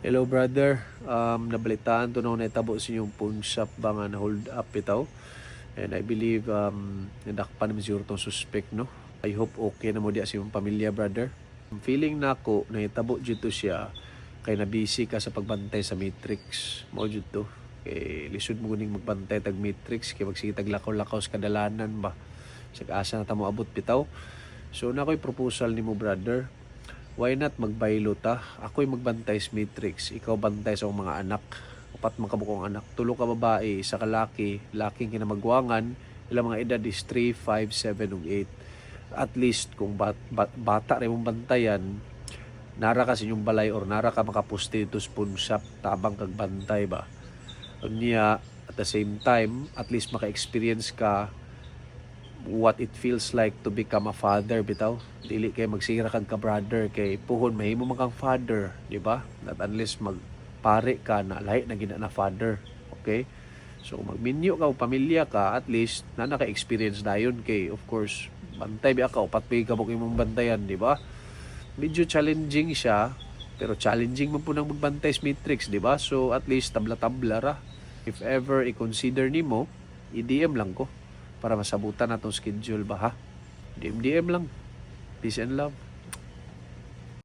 Hello brother, nabalitaan to na naitabo sa inyong pawn shop ba nga na hold up bitaw. And I believe nadakpan naman siguro tong suspect, no? I hope okay na mo diya sa iyong pamilya brother. Feeling na ako nahitabo dito siya kay nabisi ka sa pagbantay sa Matrix. Mao jud to. Kay lisod mo guning magbantay tag Matrix kay magsige tag lakaw-lakaw sa kadalanan ba. Sa asa na ta mo abot bitaw. So na ko'y proposal nimo brother. Why not magbaylo ta? Ako'y magbantay sa Matrix, ikaw bantay sa akong mga anak. Upat man kabukong anak, tulo ka babae, isa ka laki, laking kinamagwangan, ilang mga edad is 3, 5, 7, ug 8. At least kung bata rin mong bantayan, nara ka sa inyong balay or nara ka makapuste dito sa pawn shop, tabang kag bantay ba. Ang niya, at the same time, at least maka-experience ka what it feels like to become a father bitaw. Dili kay magsira kag ka brother kay puhon mahimo man kang father, di ba? Not unless magpare ka na lahi na gina na father. Okay? So kung magminyo ka o pamilya ka, at least na naka-experience dayon kay of course bantay biya ka upat pa kabuk imong bantayan, di ba? Medyo challenging siya, pero challenging man po nang magbantay sa Matrix, di ba? So at least tabla-tabla ra. If ever i-consider nimo, i-DM lang ko para masabutan na itong schedule ba ha? DM lang. Peace and love.